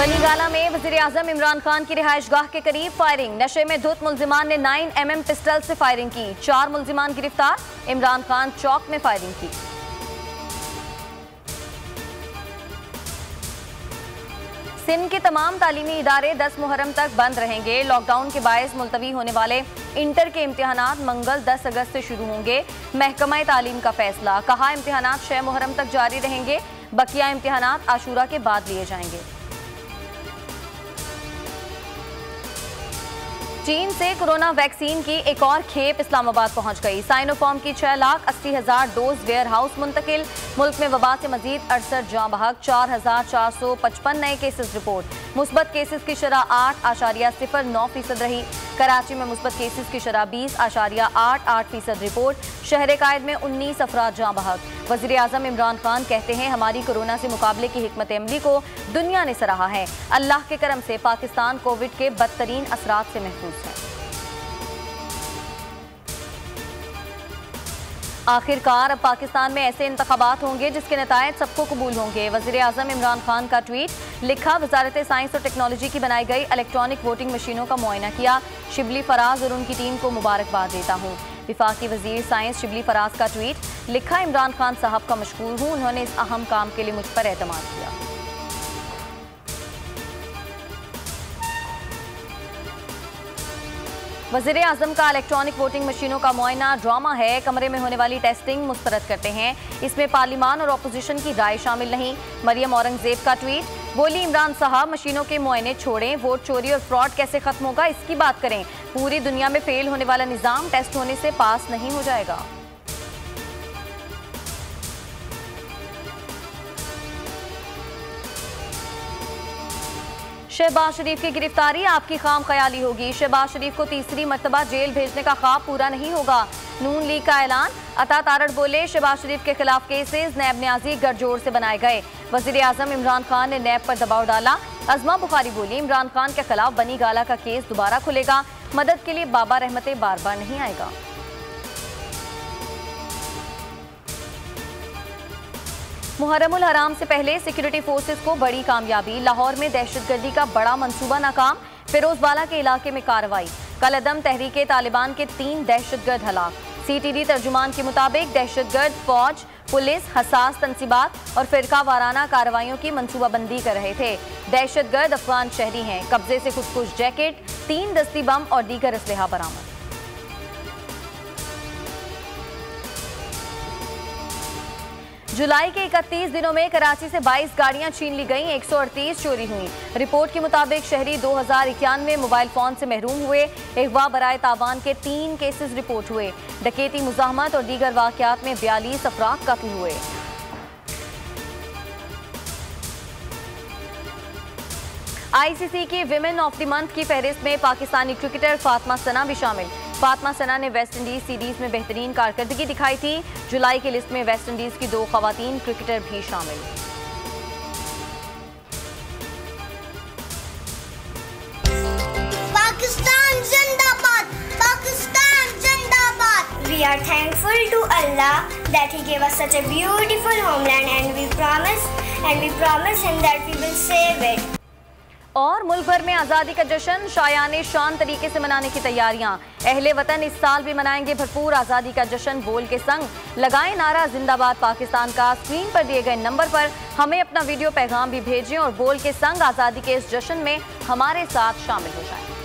बनीगाला में वज़ीर-ए-आज़म इमरान खान की रिहाइशगाह के करीब फायरिंग। नशे में धुत मुल्जिमान ने 9mm पिस्टल से फायरिंग की। 4 मुल्जिमान गिरफ्तार। इमरान खान चौक में फायरिंग की। सिंध के तमाम तालीमी इदारे 10 मुहर्रम तक बंद रहेंगे। लॉकडाउन के बायस मुलतवी होने वाले इंटर के इम्तिहानात मंगल 10 अगस्त से शुरू होंगे। महकमा तालीम का फैसला, कहा इम्तिहानात 6 मुहर्रम तक जारी रहेंगे। बकिया इम्तिहानात आशूरा के बाद लिए जाएंगे। चीन से कोरोना वैक्सीन की एक और खेप इस्लामाबाद पहुंच गई। साइनोफार्म की 6,80,000 डोज वेयर हाउस मुंतकिल। मुल्क में वबा से मजीद 68 जाँ बहक। 4,455 नए केसेस रिपोर्ट। मुस्बत केसेस की शरह 8.09% रही। कराची में मुस्बत केसेस की शरह 20.88% रिपोर्ट। शहर कायद में 19 अफराद जाँ बहक। वज़ीर-ए-आज़म इमरान खान कहते हैं, हमारी कोरोना से मुकाबले की हिकमत अमली को दुनिया ने सराहा है। अल्लाह के करम से पाकिस्तान कोविड के बदतरीन असरात से महफूज है। आखिरकार अब पाकिस्तान में ऐसे इंतखाबात होंगे जिसके नतायज सबको कबूल होंगे। वज़ीर-ए-आज़म इमरान खान का ट्वीट। लिखा, वज़ारत साइंस और टेक्नोलॉजी की बनाई गई इलेक्ट्रॉनिक वोटिंग मशीनों का मुआयना किया। शिबली फराज और उनकी टीम को मुबारकबाद देता हूँ। विफाकी वज़ीर साइंस शिबली फराज का ट्वीट। लिखा, इमरान खान साहब का मशकूर हूँ, उन्होंने इस अहम काम के लिए मुझ पर एतमाद किया। वज़ीर-ए-आज़म का इलेक्ट्रॉनिक वोटिंग मशीनों का मुआयना ड्रामा है। कमरे में होने वाली टेस्टिंग मुस्तरद करते हैं। इसमें पार्लिमान और अपोजिशन की राय शामिल नहीं। मरियम औरंगजेब का ट्वीट। बोली, इमरान साहब मशीनों के मुआयने छोड़ें, वोट चोरी और फ्रॉड कैसे खत्म होगा इसकी बात करें। पूरी दुनिया में फेल होने वाला निज़ाम टेस्ट होने से पास नहीं हो जाएगा। शहबाज शरीफ की गिरफ्तारी आपकी खाम ख्याली होगी। शहबाज शरीफ को तीसरी मर्तबा जेल भेजने का ख्वाब पूरा नहीं होगा। नून लीग का ऐलान। अता तारड़ बोले, शहबाज शरीफ के खिलाफ केसेस नैब न्याजी गठजोड़ से बनाए गए। वज़ीर-ए-आज़म इमरान खान ने नैब पर दबाव डाला। अज़मा बुखारी बोली, इमरान खान के खिलाफ बनीगाला का केस दोबारा खुलेगा। मदद के लिए बाबा रहमते बार बार नहीं आएगा। मुहर्रमुल हराम से पहले सिक्योरिटी फोर्सेस को बड़ी कामयाबी। लाहौर में दहशतगर्दी का बड़ा मंसूबा नाकाम। फिरोजबाला के इलाके में कार्रवाई। कलअदम तहरीके तालिबान के 3 दहशतगर्द हलाक। CTD तर्जुमान के मुताबिक दहशतगर्द फौज, पुलिस, हसास तंसीबात और फिरका वाराना कार्रवाइयों की मंसूबाबंदी कर रहे थे। दहशतगर्द अफगान शहरी हैं। कब्जे से खुदकुश जैकेट, 3 दस्ती बम और दीगर असलहा बरामद। जुलाई के 31 दिनों में कराची से 22 गाड़ियां छीन ली गईं। 138 चोरी हुई। रिपोर्ट के मुताबिक शहरी 2091 मोबाइल फोन से महरूम हुए। अगवा बराए तावान के 3 केसेस रिपोर्ट हुए। डकैती, मुज़ाहमत और दीगर वाक़यात में 42 अफराद कत्ल हुए। ICC की विमेन ऑफ द मंथ की फहरिस्त में पाकिस्तानी क्रिकेटर फातिमा सना भी शामिल। फातिमा सना ने वेस्ट इंडीज सीरीज में बेहतरीन कारकर्दगी दिखाई थी। जुलाई की लिस्ट में वेस्ट इंडीज की 2 खवातीन क्रिकेटर भी शामिल। पाकिस्तान जिंदाबाद, पाकिस्तान जिंदाबाद। We are thankful to Allah that He gave us such a beautiful homeland, and we promise Him that we will save it. और मुल्क भर में आज़ादी का जश्न शायाने शान तरीके से मनाने की तैयारियां। अहले वतन इस साल भी मनाएंगे भरपूर आज़ादी का जश्न। बोल के संग लगाएं नारा जिंदाबाद पाकिस्तान का। स्क्रीन पर दिए गए नंबर पर हमें अपना वीडियो पैगाम भी भेजें और बोल के संग आज़ादी के इस जश्न में हमारे साथ शामिल हो जाएं।